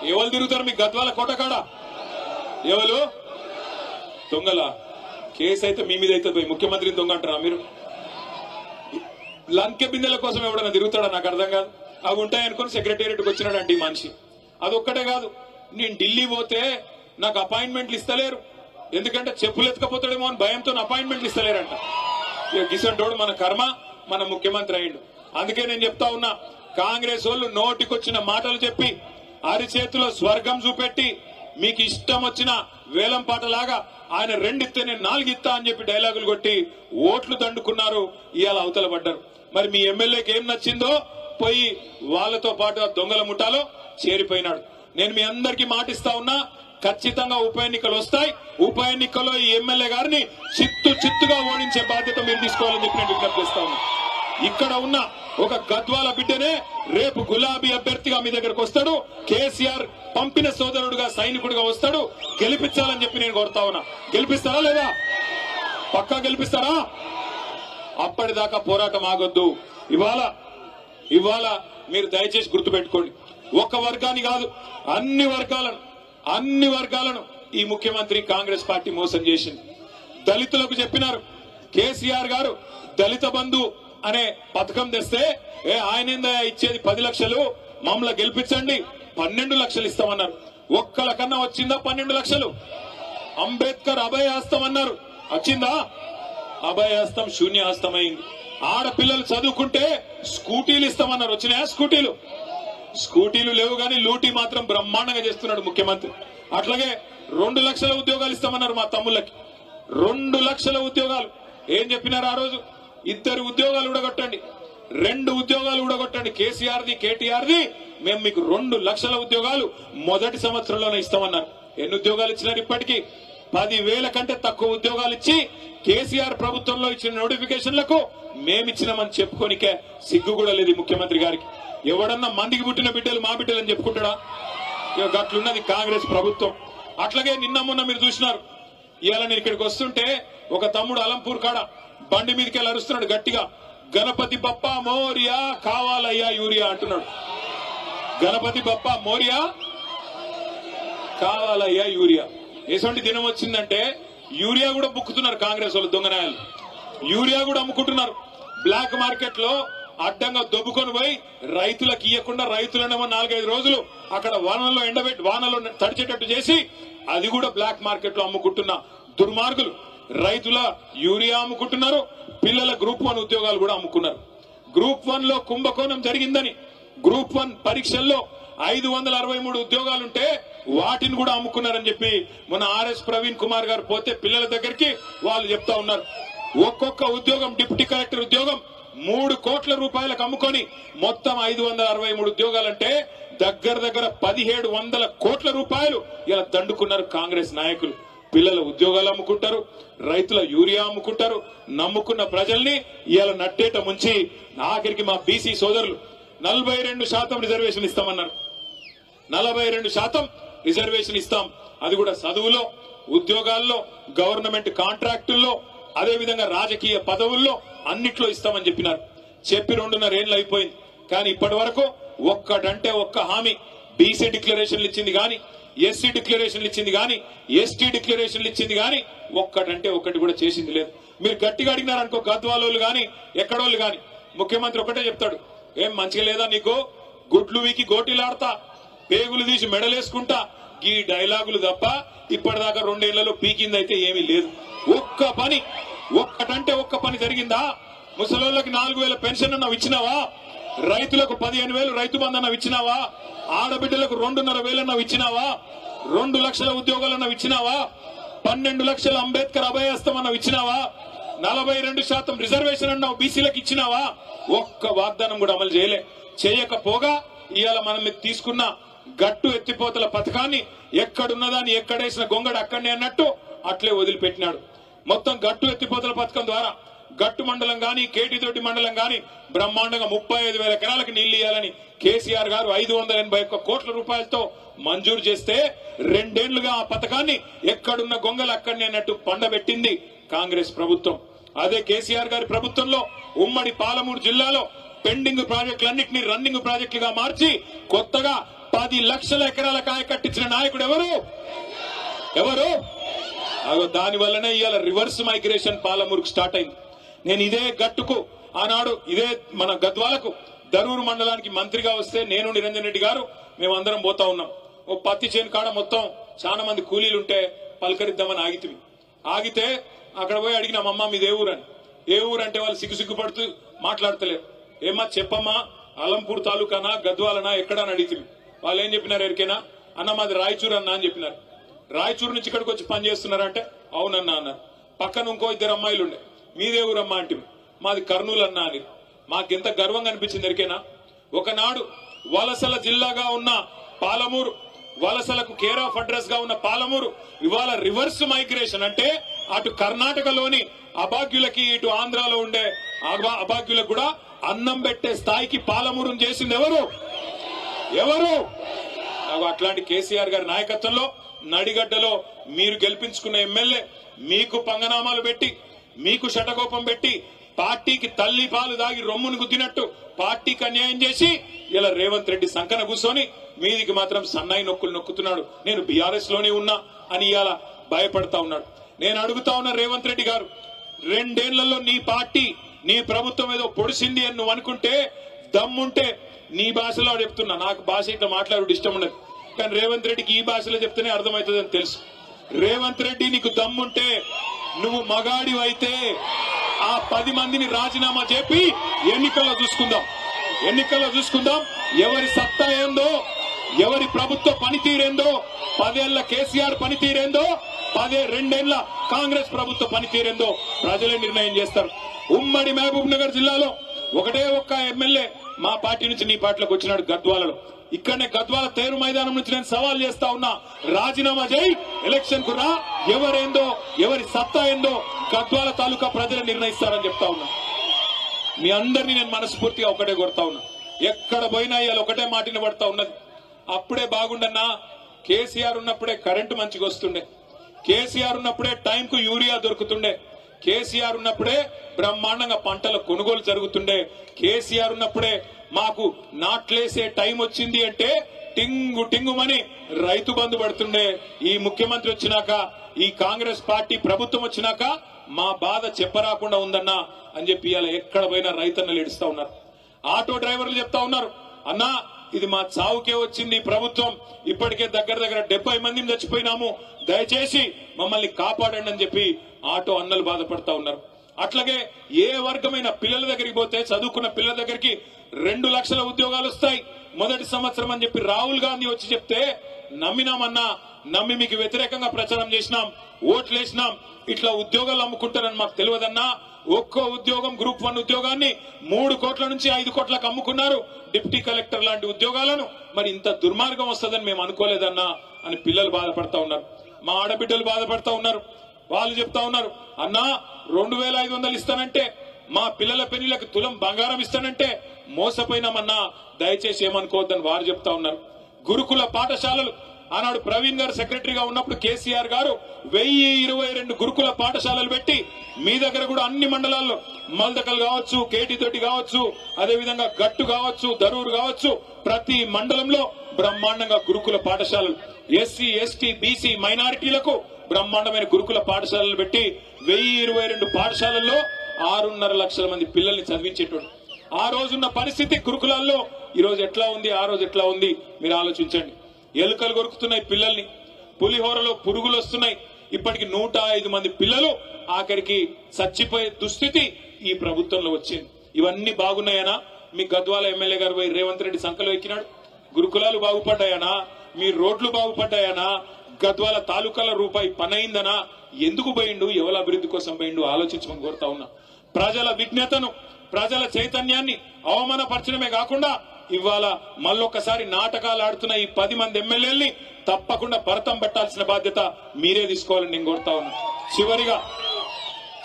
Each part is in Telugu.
ఎవరు తిరుగుతారు మీ గద్వాల కోటకాడ? ఎవరు దొంగల? కేసు అయితే మీ మీద అయితే ముఖ్యమంత్రిని దొంగ అంటారా మీరు? లంకె బిందెల కోసం ఎవడన్నా తిరుగుతాడా? నాకు అర్థం కాదు. అవి ఉంటాయనుకుని సెక్రటేరియట్కి వచ్చినాడంటే ఈ మనిషి. అదొక్కటే కాదు, నేను ఢిల్లీ పోతే నాకు అపాయింట్మెంట్లు ఇస్తలేరు, ఎందుకంటే చెప్పులు ఎత్తుకపోతాడేమో అని భయంతో అపాయింట్మెంట్లు ఇస్తలేరంట. ఇక గిసంటోడు మన కర్మ, మన ముఖ్యమంత్రి అయ్యిండు. అందుకే నేను చెప్తా ఉన్నా, కాంగ్రెస్ వాళ్ళు నోటికొచ్చిన మాటలు చెప్పి అరిచేతిలో స్వర్గం చూపెట్టి మీకు ఇష్టం వచ్చిన వేలం పాటలాగా ఆయన రెండిస్తే నేను నాలుగిస్తా అని చెప్పి డైలాగులు కొట్టి ఓట్లు దండుకున్నారు. ఇవాళ అవతల పడ్డారు. మరి మీ ఎమ్మెల్యేకి ఏం నచ్చిందో పోయి వాళ్ళతో పాటు దొంగల ముఠాలో చేరిపోయినాడు. నేను మీ అందరికీ మాటిస్తా ఉన్నా, ఖచ్చితంగా ఉప ఎన్నికలు వస్తాయి. ఉప ఎన్నికల్లో ఈ ఎమ్మెల్యే గారిని చిత్తుగా ఓడించే బాధ్యత మీరు తీసుకోవాలని చెప్పి నేను విజ్ఞప్తి చేస్తా ఉన్నా. ఇక్కడ ఉన్న ఒక గద్వాల బిడ్డనే రేపు గులాబీ అభ్యర్థిగా మీ దగ్గరకు వస్తాడు. కేసీఆర్ పంపిన సోదరుడుగా సైనికుడిగా వస్తాడు. గెలిపించాలని చెప్పి నేను కోరుతా ఉన్నా. గెలిపిస్తారా లేదా? పక్కా గెలిపిస్తారా? అప్పటిదాకా పోరాటం ఆగొద్దు. ఇవాళ మీరు దయచేసి గుర్తుపెట్టుకోండి, ఒక వర్గాన్ని కాదు అన్ని వర్గాలను ఈ ముఖ్యమంత్రి కాంగ్రెస్ పార్టీ మోసం చేసింది. దళితులకు చెప్పినారు, కేసీఆర్ గారు దళిత బంధు అనే పథకం తెస్తే ఆయన ఇచ్చేది 10 లక్షలు, మమ్మల్ని గెలిపించండి 12 లక్షలు ఇస్తామన్నారు. ఒక్కల కన్నా వచ్చిందా 12 లక్షలు? అంబేద్కర్ అభయహస్తం అన్నారు, వచ్చిందా? అభయహస్తం శూన్యహస్తమైంది. ఆడపిల్లలు చదువుకుంటే స్కూటీలు ఇస్తామన్నారు, వచ్చినాయా స్కూటీలు? స్కూటీలు లేవు గాని లూటీ మాత్రం బ్రహ్మాండంగా చేస్తున్నాడు ముఖ్యమంత్రి. అట్లాగే 2 లక్షల ఉద్యోగాలు ఇస్తామన్నారు మా తమ్ముళ్ళకి. 2 లక్షల ఉద్యోగాలు ఏం చెప్పినారు ఆ రోజు? 2 ఉద్యోగాలు ఊడగొట్టండి, 2 ఉద్యోగాలు ఊడగొట్టండి, కేసీఆర్ది కేటీఆర్ది, మేము మీకు 2 లక్షల ఉద్యోగాలు మొదటి సంవత్సరంలోనే ఇస్తామన్నారు. ఎన్ని ఉద్యోగాలు ఇచ్చినారు? ఇప్పటికీ 10,000 కంటే తక్కువ ఉద్యోగాలు ఇచ్చి కేసీఆర్ ప్రభుత్వంలో ఇచ్చిన నోటిఫికేషన్లకు మేమిచ్చినామని చెప్పుకోనికే సిగ్గు కూడా లేదు ముఖ్యమంత్రి గారికి. ఎవడన్నా మందికి పుట్టిన బిడ్డలు మా బిడ్డలు అని చెప్పుకుంటాడా? అట్లున్నది కాంగ్రెస్ ప్రభుత్వం. అట్లాగే నిన్న మొన్న మీరు చూసినారు, ఇవాళ నేను ఇక్కడికి వస్తుంటే ఒక తమ్ముడు అలంపూర్ కాడ బండి మీదకి వెళ్ళి అరుస్తున్నాడు గట్టిగా, గణపతి బప్ప మోరియా కావాలయ్యా యూరియా అంటున్నాడు. గణపతి బప్ప మోరియా కావాలయ్యా యూరియా. ఎటువంటి దినం వచ్చిందంటే యూరియా కూడా బుక్కుతున్నారు కాంగ్రెస్ వాళ్ళు, దొంగనాయాలు యూరియా కూడా అమ్ముకుంటున్నారు. బ్లాక్ మార్కెట్ లో అడ్డంగా దొబ్బుకొని పోయి రైతులకు ఇవ్వకుండా రైతులనేమో 4-5 రోజులు అక్కడ వానల్లో ఎండబెట్టి వానలో తడిచేటట్టు చేసి అది కూడా బ్లాక్ మార్కెట్ లో అమ్ముకుంటున్న దుర్మార్గులు రైతుల యూరియా అమ్ముకుంటున్నారు. పిల్లల గ్రూప్ 1 ఉద్యోగాలు కూడా అమ్ముకున్నారు. గ్రూప్ 1 లో కుంభకోణం జరిగిందని గ్రూప్ 1 పరీక్షల్లో 563 ఉద్యోగాలుంటే వాటిని కూడా అమ్ముకున్నారని చెప్పి మన ఆర్ఎస్ ప్రవీణ్ కుమార్ గారు పోతే పిల్లల దగ్గరికి వాళ్ళు చెప్తా ఉన్నారు. ఒక్కొక్క ఉద్యోగం, డిప్యూటీ కలెక్టర్ ఉద్యోగం 3 కోట్ల రూపాయలకు అమ్ముకొని మొత్తం 563 ఉద్యోగాలంటే దగ్గర 1700 కోట్ల రూపాయలు ఇలా దండుకున్నారు కాంగ్రెస్ నాయకులు. పిల్లల ఉద్యోగాలు అమ్ముకుంటారు, రైతుల యూరియా అమ్ముకుంటారు. నమ్ముకున్న ప్రజల్ని ఇవాళ నట్టేట ముంచి ఆఖరికి మా బీసీ సోదరులు 42% రిజర్వేషన్ ఇస్తామన్నారు. 42% రిజర్వేషన్ ఇస్తాం, అది కూడా చదువులో, ఉద్యోగాల్లో, గవర్నమెంట్ కాంట్రాక్టుల్లో, అదేవిధంగా రాజకీయ పదవుల్లో అన్నిట్లో ఇస్తామని చెప్పినారు. చెప్పి 2.5 ఏళ్ళు అయిపోయింది. కానీ ఇప్పటి వరకు ఒక్కటంటే ఒక్క హామీ, బీసీ డిక్లరేషన్లు ఇచ్చింది గాని, ఎస్సీ డిక్లరేషన్లు ఇచ్చింది గాని, ఎస్టీ డిక్లరేషన్లు ఇచ్చింది గాని ఒక్కటంటే ఒక్కటి కూడా చేసింది లేదు. మీరు గట్టిగా అడిగినారనుకో గద్వాలోళ్ళు గాని ఎక్కడోళ్ళు గాని ముఖ్యమంత్రి ఒకటే చెప్తాడు, ఏం మంచిగా లేదా నీకు, గుడ్లు వీకి గోటీలాడతా, పేగులు తీసి మెడలేసుకుంటా, ఈ డైలాగులు తప్ప ఇప్పటిదాకా 2 ఏళ్లలో పీకిందైతే ఏమీ లేదు. ఒక్కటంటే ఒక్క పని జరిగిందా? ముసలోళ్ళకి 4,000 పెన్షన్ అన్నావు ఇచ్చినావా? రైతులకు 15,000 రైతు బంధు అన్నావు ఇచ్చినావా? ఆడబిడ్డలకు 2,500 అన్నావు ఇచ్చినావా? 2 లక్షల ఉద్యోగాలు అన్నావు ఇచ్చినావా? 12 లక్షల అంబేద్కర్ అభయహస్తం అన్నావు ఇచ్చినావా? 42% రిజర్వేషన్ అన్నావు బీసీలకు ఇచ్చినావా? ఒక్క వాగ్దానం కూడా అమలు చేయకపోగా ఇవాళ మనం తీసుకున్న గట్టు ఎత్తిపోతల పథకాన్ని ఎక్కడున్నదాన్ని ఎక్కడేసిన గొంగడు అక్కడనే అన్నట్టు అట్లే వదిలిపెట్టినాడు. మొత్తం గట్టు ఎత్తిపోతల పథకం ద్వారా గట్టు మండలం గాని, కేటితోటి మండలం గాని బ్రహ్మాండంగా 35,000 ఎకరాలకు నీళ్లు ఇవ్వాలని కేసీఆర్ గారు 581 కోట్ల రూపాయలతో మంజూరు చేస్తే 2 ఏళ్లుగా ఆ పథకాన్ని ఎక్కడున్న గొంగలు అక్కడనే అన్నట్టు పండబెట్టింది కాంగ్రెస్ ప్రభుత్వం. అదే కేసీఆర్ గారి ప్రభుత్వంలో ఉమ్మడి పాలమూరు జిల్లాలో పెండింగ్ ప్రాజెక్టులన్నింటినీ రన్నింగ్ ప్రాజెక్టులుగా మార్చి కొత్తగా 10 లక్షల ఎకరాల కాయ కట్టించిన నాయకుడు ఎవరు దాని వల్లనే ఇవాళ రివర్స్ మైగ్రేషన్ పాలమూరుకు స్టార్ట్ అయింది. నేను ఇదే గట్టుకు ఆనాడు ఇదే మన గద్వాలకు దరూరు మండలానికి మంత్రిగా వస్తే నేను నిరంజన్ రెడ్డి గారు మేమందరం పోతా ఉన్నాం. ఓ పత్తి చేను కాడ మొత్తం చాలా మంది కూలీలుంటే పలకరిద్దామని ఆగితే అక్కడ పోయి అడిగినాం, అమ్మ మీది ఏ ఊరు అని. ఏ ఊరు అంటే వాళ్ళు సిగ్గుపడుతూ మాట్లాడతలేరు. ఏమా చెప్పమ్మా, అలంపూర్ తాలూకానా గద్వాలనా ఎక్కడని అడిగితే వాళ్ళు ఏం చెప్పినారు ఎరికేనా, అన్న మాది రాయచూరు అన్న అని చెప్పినారు. రాయచూరు నుంచి ఇక్కడికి వచ్చి పని చేస్తున్నారంటే అవునన్నా అన్నారు. పక్కన ఇంకో 2 అమ్మాయిలు ఉండే, మీదే ఊరమ్మా అంటే మాది కర్నూలు అన్నా అని. మాకెంత గర్వంగా అనిపించింది ఎరికేనా. ఒకనాడు వలసల జిల్లాగా ఉన్న పాలమూరు, వలసలకు కేర్ ఆఫ్ అడ్రస్ గా ఉన్న పాలమూరు ఇవాళ రివర్స్ మైగ్రేషన్ అంటే అటు కర్ణాటకలోని అభాగ్యులకి ఇటు ఆంధ్రాలో ఉండే అభాగ్యులకు కూడా అన్నం పెట్టే స్థాయికి పాలమూరును చేసింది ఎవరు? అట్లాంటి కేసీఆర్ గారి నాయకత్వంలో నడిగడ్డలో మీరు గెలిపించుకున్న ఎమ్మెల్యే మీకు పంగనామాలు పెట్టి, మీకు శటకోపం పెట్టి, పార్టీకి తల్లి పాలు దాగి రొమ్మును గుద్దినట్టు పార్టీకి అన్యాయం చేసి ఇలా రేవంత్ రెడ్డి సంకన కూర్చొని మీదికి మాత్రం సన్నాయి నొక్కులు నొక్కుతున్నాడు. నేను బీఆర్ఎస్ లోనే ఉన్నా అని ఇవాళ భయపడతా ఉన్నాడు. నేను అడుగుతా ఉన్నా రేవంత్ రెడ్డి గారు, 2 ఏళ్లలో నీ పార్టీ నీ ప్రభుత్వం ఏదో పొడిసింది అని నువ్వు అనుకుంటే దమ్ముంటే నీ భాషలో చెప్తున్నా. నాకు భాష ఇట్లా మాట్లాడు ఇష్టం ఉండదు, కానీ రేవంత్ రెడ్డికి ఈ భాషలో చెప్తేనే అర్థమవుతుందని తెలుసు. రేవంత్ రెడ్డి నీకు దమ్ముంటే నువ్వు మగాడివైతే ఆ 10 మందిని రాజీనామా చెప్పి ఎన్నికల్లో చూసుకుందాం ఎవరి సత్తా ఏందో, ఎవరి ప్రభుత్వ పనితీరేందో, 10 ఏళ్ల కేసీఆర్ పనితీరేందో, 2 ఏళ్ల కాంగ్రెస్ ప్రభుత్వ పనితీరేందో ప్రజలే నిర్ణయం చేస్తారు. ఉమ్మడి మహబూబ్ నగర్ జిల్లాలో ఒకటే ఒక్క ఎమ్మెల్యే మా పార్టీ నుంచి నీ పార్టీలోకి వచ్చినాడు గద్వాలలో. ఇక్కడనే గద్వాల తేరు మైదానం నుంచి నేను సవాల్ చేస్తా ఉన్నా, రాజీనామా చేయి, ఎలక్షన్ కు రా, ఎవరేందో ఎవరి సత్తా ఏందో గద్వాల తాలూకా ప్రజలు నిర్ణయిస్తారని చెప్తా ఉన్నా. మీ అందరినీ నేను మనస్ఫూర్తిగా ఒకటే కొడతా ఉన్నా. ఎక్కడ పోయినా ఇవాళ ఒకటే మాట వినబడతా ఉన్నది, అప్పుడే బాగుండన్నా కేసీఆర్ ఉన్నప్పుడే కరెంటు మంచిగా వస్తుండే, కేసీఆర్ ఉన్నప్పుడే టైంకు యూరియా దొరుకుతుండే, కేసీఆర్ ఉన్నప్పుడే బ్రహ్మాండంగా పంటల కొనుగోలు జరుగుతుండే, కేసీఆర్ ఉన్నప్పుడే మాకు నాట్లేసే టైం వచ్చింది అంటే టింగు టింగుమని రైతు బంధు పడుతుండే. ఈ ముఖ్యమంత్రి వచ్చినాక, ఈ కాంగ్రెస్ పార్టీ ప్రభుత్వం వచ్చినాక మా బాధ చెప్పరాకుండా ఉందన్నా అని చెప్పి ఇవాళ ఎక్కడ పోయినా రైతన్నలు ఏడుస్తా ఉన్నారు. ఆటో డ్రైవర్లు చెప్తా ఉన్నారు, అన్నా ఇది మా చావుకే వచ్చింది ప్రభుత్వం, ఇప్పటికే దగ్గర 70 మందిని చచ్చిపోయినాము, దయచేసి మమ్మల్ని కాపాడండి అని చెప్పి ఆటో అన్నలు బాధపడతా ఉన్నారు. అట్లాగే ఏ వర్గమైన పిల్లల దగ్గరికి పోతే, చదువుకున్న పిల్లల దగ్గరికి 2 లక్షల ఉద్యోగాలు వస్తాయి మొదటి సంవత్సరం అని చెప్పి రాహుల్ గాంధీ వచ్చి చెప్తే నమ్మినామన్నా, నమ్మి మీకు వ్యతిరేకంగా ప్రచారం చేసినాం, ఓట్లేసినాం. ఇట్లా ఉద్యోగాలు అమ్ముకుంటారని మాకు తెలియదన్నా. ఒక్కో ఉద్యోగం గ్రూప్ 1 ఉద్యోగాన్ని 3 కోట్ల నుంచి 5 కోట్లకు అమ్ముకున్నారు, డిప్యూటీ కలెక్టర్ లాంటి ఉద్యోగాలను. మరి ఇంత దుర్మార్గం వస్తుందని మేము అనుకోలేదన్నా అని పిల్లలు బాధపడతా ఉన్నారు, మా ఆడబిడ్డలు బాధపడతా ఉన్నారు. వాళ్ళు చెప్తా ఉన్నారు, అన్నా 2500 ఇస్తానంటే, మా పిల్లల పెళ్లిలకు తులం బంగారం ఇస్తానంటే మోసపోయినామన్నా, దయచేసి ఏమనుకోవద్దని వారు చెప్తా ఉన్నారు. గురుకుల పాఠశాలలు ఆనాడు ప్రవీణ్ గారు సెక్రటరీగా ఉన్నప్పుడు కేసీఆర్ గారు 1022 గురుకుల పాఠశాలలు పెట్టి మీ దగ్గర కూడా అన్ని మండలాల్లో మల్దకల్ కావచ్చు, కేటీతోటి కావచ్చు, అదేవిధంగా గట్టు కావచ్చు, దరూరు కావచ్చు, ప్రతి మండలంలో బ్రహ్మాండంగా గురుకుల పాఠశాలలు, ఎస్సీ ఎస్టీ బీసీ మైనారిటీలకు బ్రహ్మాండమైన గురుకుల పాఠశాలలు పెట్టి 1022 పాఠశాలల్లో 6.5 లక్షల మంది పిల్లల్ని చదివించేటోడు. ఆ రోజున్న పరిస్థితి గురుకులాల్లో ఈ రోజు ఎట్లా ఉంది, ఆ రోజు ఎట్లా ఉంది మీరు ఆలోచించండి. ఎలుకలు కొరుకుతున్నాయి పిల్లల్ని, పులిహోరలో పురుగులు వస్తున్నాయి. ఇప్పటికి 105 మంది పిల్లలు ఆఖరికి చచ్చిపోయే దుస్థితి ఈ ప్రభుత్వంలో వచ్చింది. ఇవన్నీ బాగున్నాయనా? మీ గద్వాల ఎమ్మెల్యే గారు పోయి రేవంత్ రెడ్డి సంఖలో ఎక్కినాడు. గురుకులాలు బాగుపడ్డాయనా? మీ రోడ్లు బాగుపడ్డాయనా? గద్వాల తాలూకాల రూపాయి పనైందనా? ఎందుకు పోయిండు, ఎవరి అభివృద్ధి కోసం పోయిండు ఆలోచించమని కోరుతా ఉన్నా. ప్రజల విజ్ఞతను, ప్రజల చైతన్యాన్ని అవమానపరచడమే కాకుండా ఇవాళ మళ్ళొక్కసారి నాటకాలు ఆడుతున్న ఈ 10 మంది ఎమ్మెల్యేల్ని తప్పకుండా భరతం పెట్టాల్సిన బాధ్యత మీరే తీసుకోవాలని నేను కోరుతా ఉన్నా.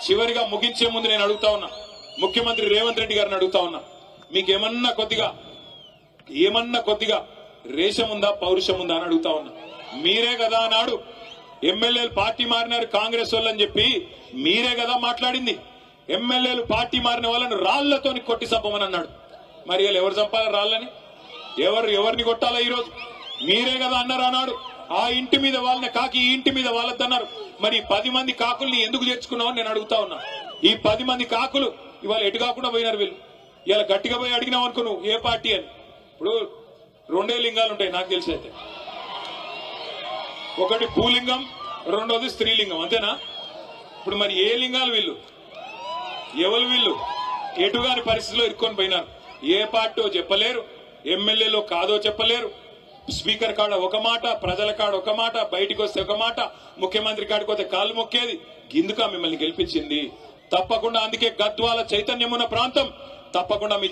చివరిగా ముగించే ముందు నేను అడుగుతా ఉన్నా, ముఖ్యమంత్రి రేవంత్ రెడ్డి గారిని అడుగుతా ఉన్నా, మీకు ఏమన్నా కొద్దిగా రేషం ఉందా, పౌరుషం ఉందా అని అడుగుతా ఉన్నా. మీరే కదా నాడు ఎమ్మెల్యేలు పార్టీ మారినారు కాంగ్రెస్ వాళ్ళని చెప్పి మీరే కదా మాట్లాడింది. ఎమ్మెల్యేలు పార్టీ మారిన వాళ్ళని రాళ్లతోని కొట్టి చంపమని అన్నాడు. మరి ఎవరు చంపాలి రాళ్ళని? ఎవరిని కొట్టాలా? ఈరోజు మీరే కదా అన్నారు అన్నాడు, ఆ ఇంటి మీద వాళ్ళని కాకి ఈ ఇంటి మీద వాళ్ళద్దన్నారు. మరి 10 మంది కాకుల్ని ఎందుకు చేర్చుకున్నావు నేను అడుగుతా ఉన్నా. ఈ 10 మంది కాకులు ఇవాళ ఎటు కాకుండా పోయినారు వీళ్ళు. ఇలా గట్టిగా పోయి అడిగినావు అనుకో నువ్వు ఏ పార్టీ అని. ఇప్పుడు 2 లింగాలు ఉంటాయి నాకు తెలిసి అయితే, ఒకటి భూలింగం, రెండోది స్త్రీలింగం, అంతేనా? ఇప్పుడు మరి ఏ లింగాలు వీళ్ళు, ఎవరు వీళ్ళు? ఎటుగాని పరిస్థితిలో ఇరుక్కొని పోయినారు. ఏ పార్టీ చెప్పలేరు, ఎమ్మెల్యేలో కాదో చెప్పలేరు. స్పీకర్ కాడ ఒక మాట, ప్రజల కాడ ఒక మాట, బయటికి వస్తే ఒక మాట, ముఖ్యమంత్రి కాడికి వస్తే కాళ్ళు మొక్కేది. గిందుక మిమ్మల్ని గెలిపించింది తప్పకుండా. అందుకే గద్వాల చైతన్యం ఉన్న ప్రాంతం తప్పకుండా మీ